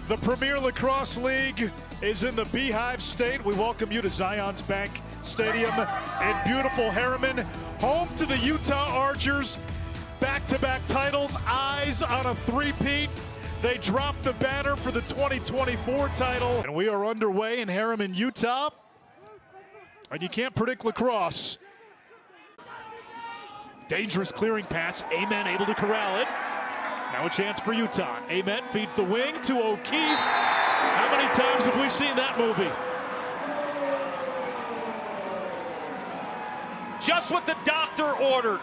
The Premier Lacrosse League is in the Beehive State. We welcome you to Zions Bank Stadium in beautiful Harriman, home to the Utah Archers. Back-to-back titles, eyes on a three-peat. They dropped the banner for the 2024 title. And we are underway in Harriman, Utah. And you can't predict lacrosse. Dangerous clearing pass. Amen able to corral it. Now a chance for Utah. Amen feeds the wing to O'Keefe. How many times have we seen that movie? Just what the doctor ordered.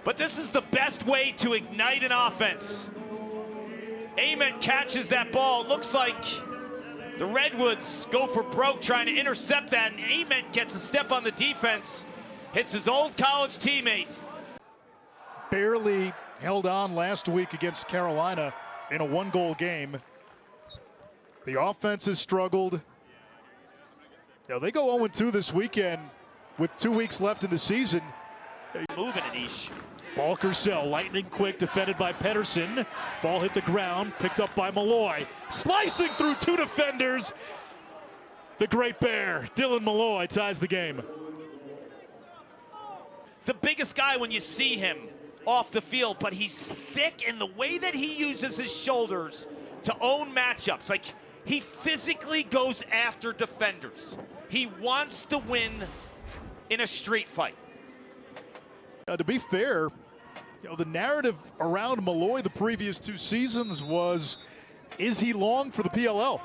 But this is the best way to ignite an offense. Amen catches that ball. It looks like the Redwoods go for broke trying to intercept that, and Amen gets a step on the defense. Hits his old college teammate. Barely held on last week against Carolina in a one-goal game. The offense has struggled. They go 0-2 this weekend with 2 weeks left in the season. Moving Anish. Ball Purcell, lightning quick, defended by Pedersen. Ball hit the ground, picked up by Malloy. Slicing through two defenders. The Great Bear, Dylan Malloy, ties the game. The biggest guy when you see him off the field, but he's thick in the way that he uses his shoulders to own matchups. Like, he physically goes after defenders. He wants to win in a street fight. To be fair, the narrative around Malloy the previous 2 seasons was, is he long for the PLL?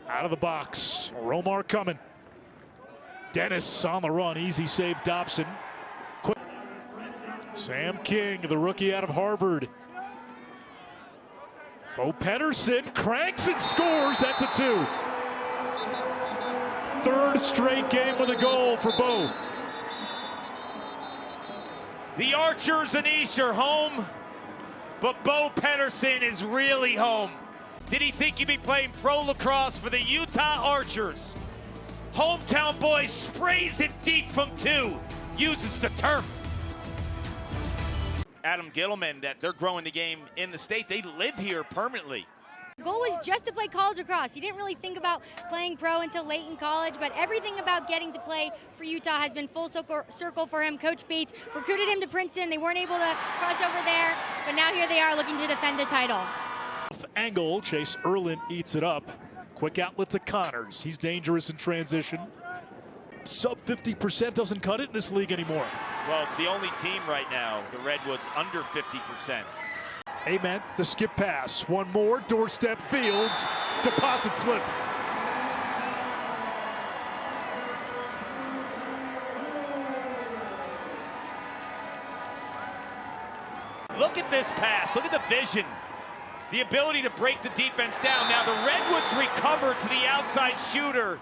Out of the box, Romar coming. Dennis on the run, easy save Dobson. Quick. Sam King, the rookie out of Harvard. Bo Pedersen cranks and scores, that's a 2. Third straight game with a goal for Bo. The Archers and East are home, but Bo Pedersen is really home. Did he think he'd be playing pro lacrosse for the Utah Archers? Hometown boy sprays it deep from 2, uses the turf. Adam Gittleman, that they're growing the game in the state. They live here permanently. The goal was just to play college lacrosse. He didn't really think about playing pro until late in college, but everything about getting to play for Utah has been full circle for him. Coach Bates recruited him to Princeton. They weren't able to cross over there, but now here they are looking to defend the title. Angle, Chase Erlin eats it up. Quick outlet to Connors. He's dangerous in transition. Sub 50% doesn't cut it in this league anymore. Well, it's the only team right now, the Redwoods, under 50%. Amen, the skip pass. One more, doorstep Fields, deposit slip. Look at this pass, look at the vision. The ability to break the defense down. Now the Redwoods recover to the outside shooter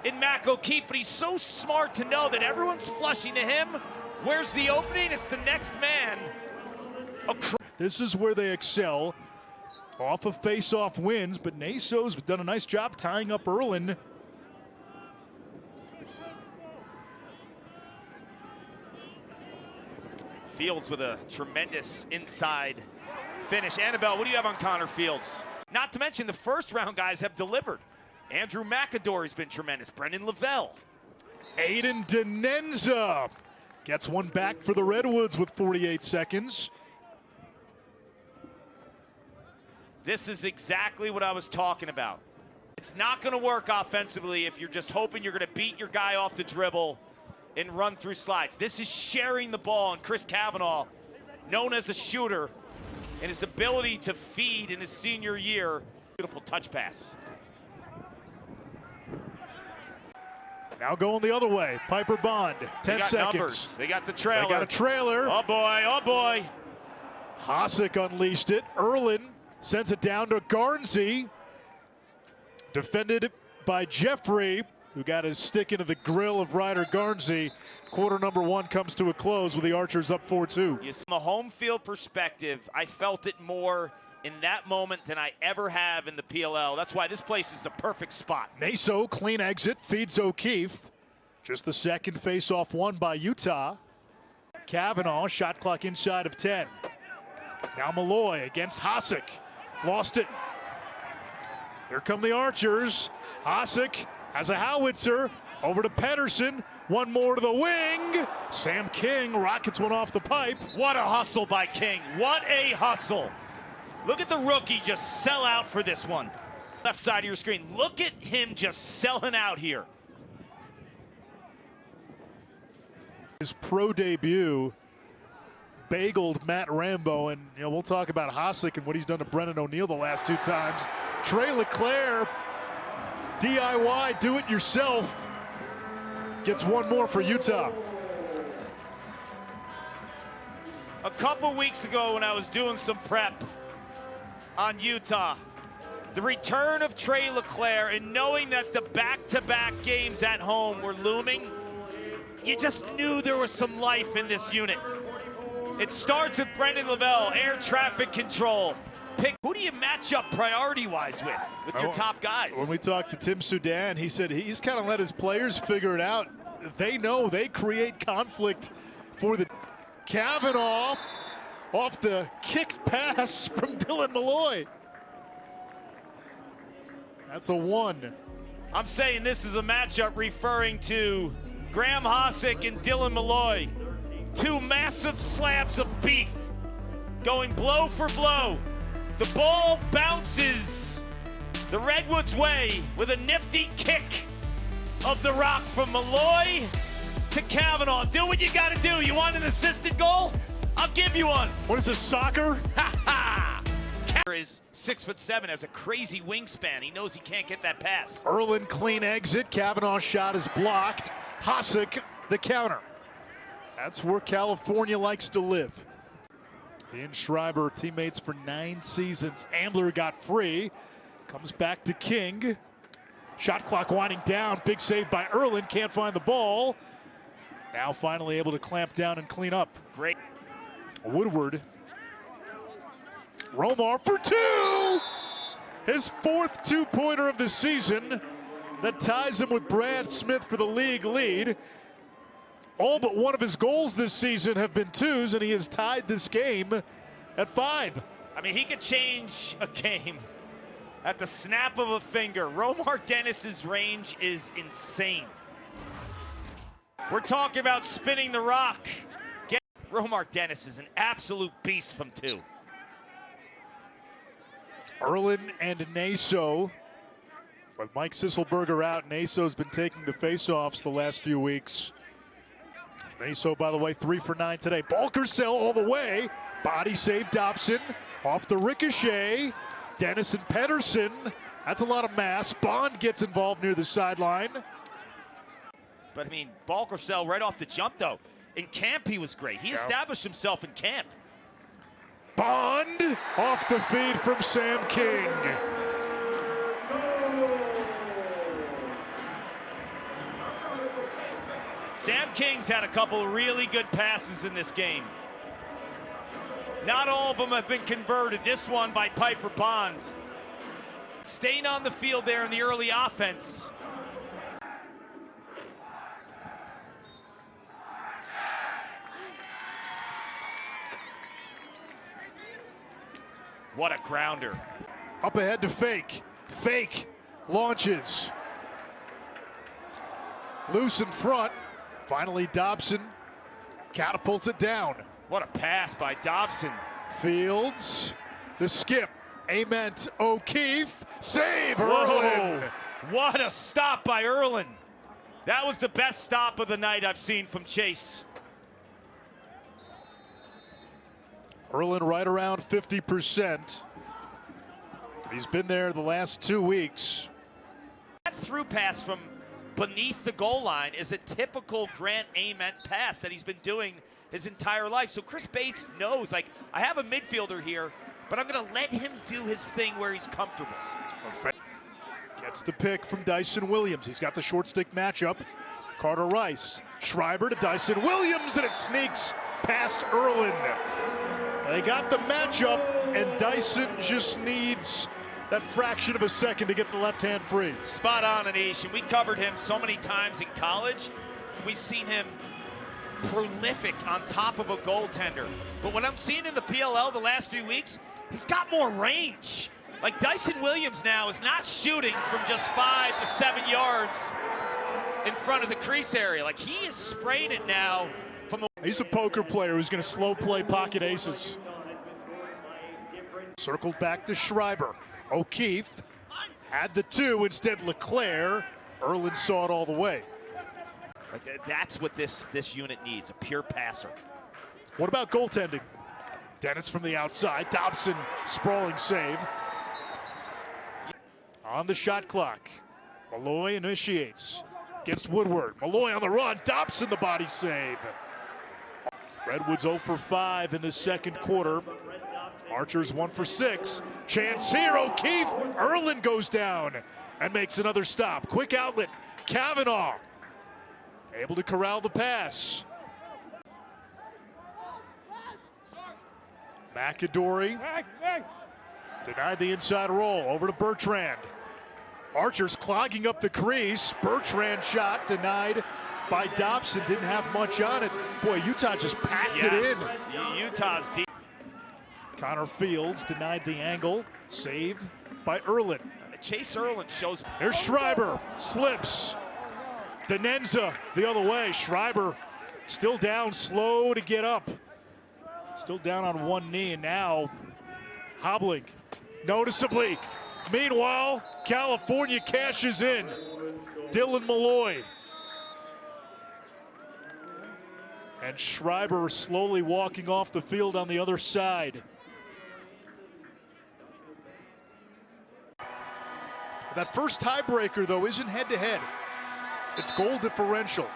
in Mac O'Keefe, but he's so smart to know that everyone's flushing to him. Where's the opening? It's the next man. This is where they excel. Off of face-off wins, but Naso's done a nice job tying up Erlin. Fields with a tremendous inside finish. Annabelle, what do you have on Connor Fields? Not to mention the first round guys have delivered. Andrew McAdore has been tremendous. Brendan Lavelle. Aiden Denenza gets one back for the Redwoods with 48 seconds. This is exactly what I was talking about. It's not going to work offensively if you're just hoping you're going to beat your guy off the dribble and run through slides. This is sharing the ball, and Chris Cavanaugh, known as a shooter, and his ability to feed in his senior year. Beautiful touch pass. Now going the other way. Piper Bond, 10 seconds. Numbers. They got the trailer. They got a trailer. Oh boy, oh boy. Hosick unleashed it. Erlin sends it down to Garnsey. Defended by Jeffrey, who got his stick into the grill of Ryder Garnsey. Quarter number 1 comes to a close with the Archers up 4-2. From the home field perspective, I felt it more in that moment than I ever have in the PLL. That's why this place is the perfect spot. Naso, clean exit, feeds O'Keefe. Just the second face-off won by Utah. Cavanaugh, shot clock inside of 10. Now Malloy against Hosick. lost it. Here come the Archers. Hasek has a howitzer. Over to Pedersen. One more to the wing. Sam King rockets one off the pipe. What a hustle by King. What a hustle. Look at the rookie just sell out for this one. Left side of your screen. Look at him just selling out here. His pro debut bageled Matt Rambo, and we'll talk about Hasek and what he's done to Brennan O'Neill the last 2 times. Trey LeClaire, DIY, do it yourself, gets one more for Utah. A couple weeks ago when I was doing some prep on Utah, the return of Trey LeClaire and knowing that the back-to-back games at home were looming, you just knew there was some life in this unit. It starts with Brendan Lavelle, air traffic control. Who do you match up priority-wise with your top guys? When we talked to Tim Sudan, he said he's kind of let his players figure it out. They know they create conflict for the Kavanaugh off the kicked pass from Dylan Malloy. That's a 1. I'm saying this is a matchup referring to Graham Hasek and Dylan Malloy. 2 massive slabs of beef going blow for blow. The ball bounces the Redwoods' way with a nifty kick of the rock from Malloy to Kavanaugh. Do what you got to do. You want an assisted goal? I'll give you one. What is this, soccer? Ha ha! Is 6'7", has a crazy wingspan. He knows he can't get that pass. Erlin clean exit. Kavanaugh's shot is blocked. Hasek the counter. That's where California likes to live. He and Schreiber, teammates for 9 seasons. Ambler got free. Comes back to King. Shot clock winding down. Big save by Erlin. Can't find the ball. Now finally able to clamp down and clean up. Great. Woodward. Romar for 2! His 4th 2-pointer of the season. That ties him with Brad Smith for the league lead. All but one of his goals this season have been 2s, and he has tied this game at 5. I mean, he could change a game at the snap of a finger. Romar Dennis's range is insane. We're talking about spinning the rock. Romar Dennis is an absolute beast from 2. Erlin and Naso. With Mike Sisselberger out, Naso's been taking the faceoffs the last few weeks. Naso, by the way, 3 for 9 today. Balkersell all the way. Body save Dobson. Off the ricochet. Dennis and Pedersen. That's a lot of mass. Bond gets involved near the sideline. But, I mean, Balkersell right off the jump, though. In camp, he was great. He established himself in camp. Bond off the feed from Sam King. Sam King's had a couple really good passes in this game. Not all of them have been converted. This one by Piper Bond. Staying on the field there in the early offense. What a grounder. Up ahead to Fake. Fake launches. Loose in front. Finally, Dobson catapults it down. What a pass by Dobson. Fields, the skip. Ament O'Keefe. Save, Erlin. What a stop by Erlin. That was the best stop of the night I've seen from Chase. Erlin right around 50%. He's been there the last 2 weeks. That through pass from beneath the goal line is a typical Grant Ament pass that he's been doing his entire life. So Chris Bates knows, like, I have a midfielder here, but I'm going to let him do his thing where he's comfortable. Gets the pick from Dyson Williams. He's got the short stick matchup. Carter Rice. Schreiber to Dyson Williams, and it sneaks past Erlin. They got the matchup, and Dyson just needs that fraction of a second to get the left hand free. Spot on, Anish, and we covered him so many times in college. We've seen him prolific on top of a goaltender. But what I'm seeing in the PLL the last few weeks, he's got more range. Like Dyson Williams now is not shooting from just 5 to 7 yards in front of the crease area. Like he is spraying it now from the... He's a poker player who's going to slow play pocket aces. Circled back to Schreiber. O'Keefe had the 2, instead Leclerc. Erlin saw it all the way. Like that's what this unit needs, a pure passer. What about goaltending? Dennis from the outside. Dobson, sprawling save. On the shot clock. Malloy initiates against Woodward. Malloy on the run. Dobson the body save. Redwoods 0 for 5 in the second quarter. Archers 1 for 6. Chance here. O'Keefe. Erlin goes down and makes another stop. Quick outlet. Kavanaugh able to corral the pass. McAdory denied the inside roll. Over to Bertrand. Archers clogging up the crease. Bertrand shot denied by Dobson. Didn't have much on it. Boy, Utah just packed it in. Utah's deep. Connor Fields denied the angle. Save by Erlin. Chase Erlin shows. There's Schreiber. Slips. Denenza the other way. Schreiber still down, slow to get up. Still down on one knee, and now hobbling noticeably. Meanwhile, California cashes in. Dylan Malloy. And Schreiber slowly walking off the field on the other side. That first tiebreaker, though, isn't head-to-head. It's goal differential.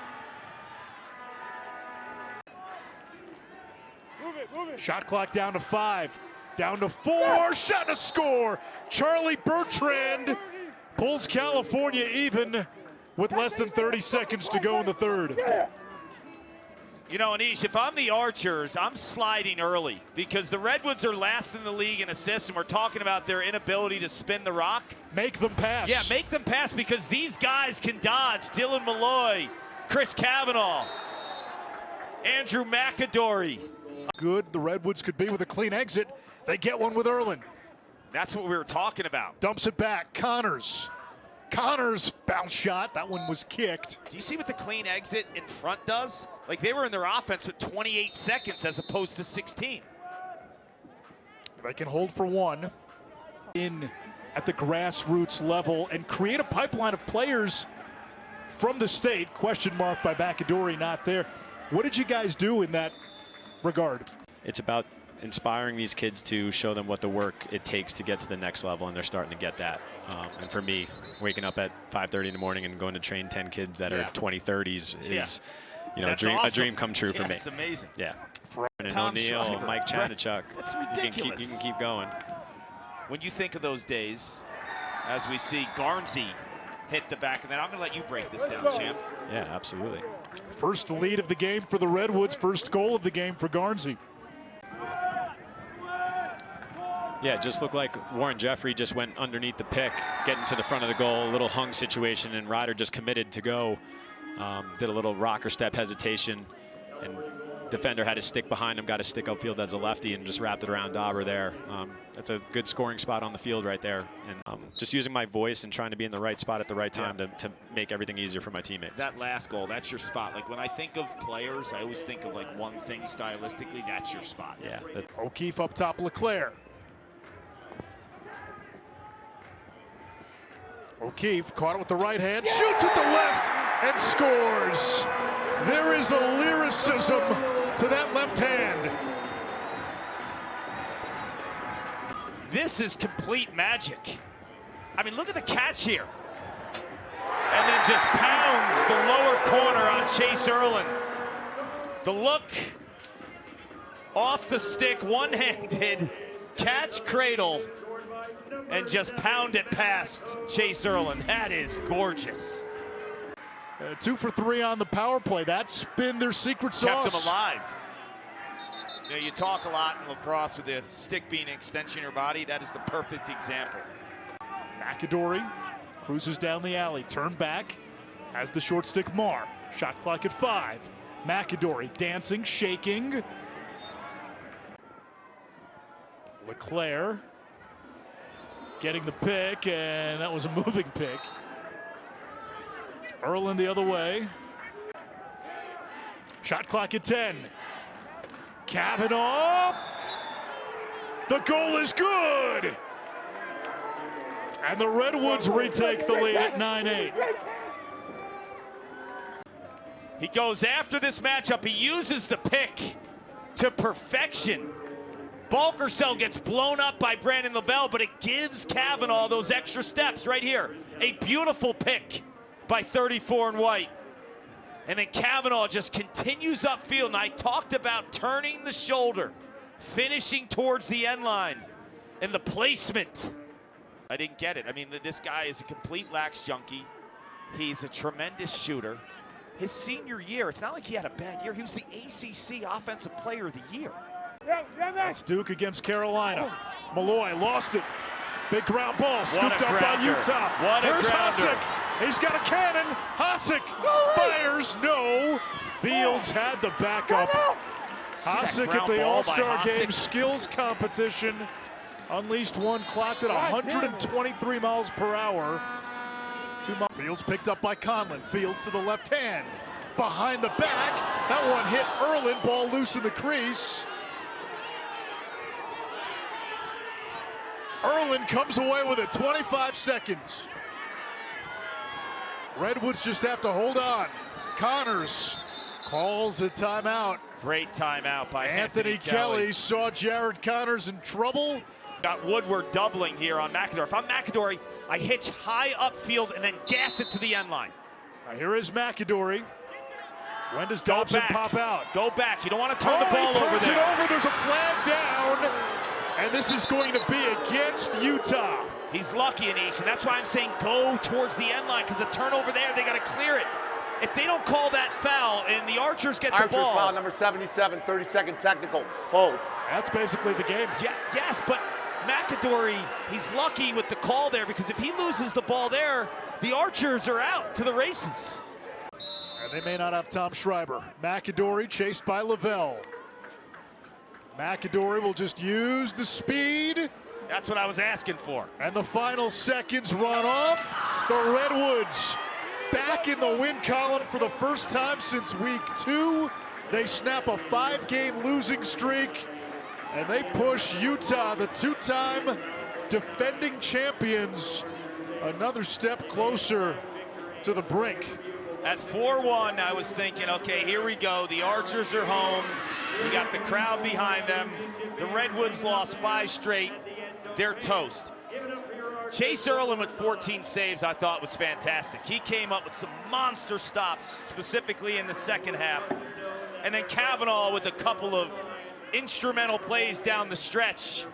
Shot clock down to 5. Down to 4. Shot to score. Charlie Bertrand pulls California even with less than 30 seconds to go in the third. You know, Anish, if I'm the Archers, I'm sliding early because the Redwoods are last in the league in assists, and we're talking about their inability to spin the rock. Make them pass. Yeah, make them pass because these guys can dodge. Dylan Malloy, Chris Kavanaugh, Andrew McAdory. Good the Redwoods could be with a clean exit. They get one with Erlin. That's what we were talking about. Dumps it back. Connors bounce shot. That one was kicked. Do you see what the clean exit in front does? Like they were in their offense with 28 seconds as opposed to 16. They can hold for one in at the grassroots level and create a pipeline of players from the state. Question mark by McAdory, not there. What did you guys do in that regard? It's about inspiring these kids to show them what the work it takes to get to the next level, and they're starting to get that. And for me, waking up at 5:30 in the morning and going to train 10 kids that are 20, 30s is, you know, a dream come true for me. It's amazing. Yeah. And Tom O'Neal, Schreiber. Mike Chanachuk. That's ridiculous. You can keep going. When you think of those days, as we see Garnsey hit the back, and then I'm going to let you break this down, champ. Yeah, absolutely. First lead of the game for the Redwoods. First goal of the game for Garnsey. Yeah, it just looked like Warren Jeffrey just went underneath the pick, getting to the front of the goal, a little hung situation, and Ryder just committed to go. Did a little rocker step hesitation, and defender had his stick behind him, got his stick upfield as a lefty, and just wrapped it around Dauber there. That's a good scoring spot on the field right there. And just using my voice and trying to be in the right spot at the right time to make everything easier for my teammates. That last goal, that's your spot. Like when I think of players, I always think of like one thing stylistically, that's your spot. Yeah. O'Keefe up top, Leclerc. O'Keefe caught it with the right hand, shoots with the left, and scores. There is a lyricism to that left hand. This is complete magic. I mean, look at the catch here. And then just pounds the lower corner on Chase Erlin. The look off the stick, one-handed, catch cradle, and just pound it past Chase Erlin. That is gorgeous. 2 for 3 on the power play. That's been their secret sauce. Kept them alive. You know, you talk a lot in lacrosse with the stick being an extension of your body. That is the perfect example. McAdory cruises down the alley, turn back, has the short stick Marr. Shot clock at 5. McAdory dancing, shaking. getting the pick, and that was a moving pick. Erlin the other way. Shot clock at 10. Kavanaugh. The goal is good. And the Redwoods retake the lead at 9-8. He goes after this matchup. He uses the pick to perfection. Balkersell gets blown up by Brandon Lavelle, but it gives Kavanaugh those extra steps right here. A beautiful pick by 34 and White. And then Kavanaugh just continues upfield. And I talked about turning the shoulder, finishing towards the end line, and the placement. I didn't get it. I mean, this guy is a complete lax junkie. He's a tremendous shooter. His senior year, it's not like he had a bad year. He was the ACC Offensive Player of the Year. That's Duke against Carolina. Malloy lost it. Big ground ball scooped up by Utah. Here's Hasek. He's got a cannon. Hasek fires. No. Fields had the backup. Hasek at the All-Star Game skills competition. Unleashed one, clocked at 123 miles per hour. Fields picked up by Conlon. Fields to the left hand. Behind the back. That one hit Erlin. Ball loose in the crease. Erlin comes away with it. 25 seconds. Redwoods just have to hold on. Connors calls a timeout. Great timeout by Anthony Kelly. Saw Jared Connors in trouble. Got Woodward doubling here on McAdory. If I'm McAdory, I hitch high upfield and then gas it to the end line. Here is McAdory. When does Dobson pop out? Go back. You don't want to turn the ball over there. He turns it over. There's a flag down. And this is going to be against Utah. He's lucky, Anish, and that's why I'm saying go towards the end line, because a turnover there, they got to clear it. If they don't call that foul and the Archers get the ball. Archers foul number 77, 30-second technical. Hold. That's basically the game. Yeah, yes, but McAdory, he's lucky with the call there, because if he loses the ball there, the Archers are out to the races. And they may not have Tom Schreiber. McAdory chased by Lavelle. McAdory will just use the speed. That's what I was asking for. And the final seconds run off. The Redwoods back in the win column for the first time since week 2. They snap a 5-game losing streak. And they push Utah, the 2-time defending champions, another step closer to the brink. At 4-1, I was thinking, okay, here we go. The Archers are home. You got the crowd behind them. The Redwoods lost 5 straight. They're toast. Chase Erlin with 14 saves, I thought was fantastic. He came up with some monster stops, specifically in the second half. And then Kavanaugh with a couple of instrumental plays down the stretch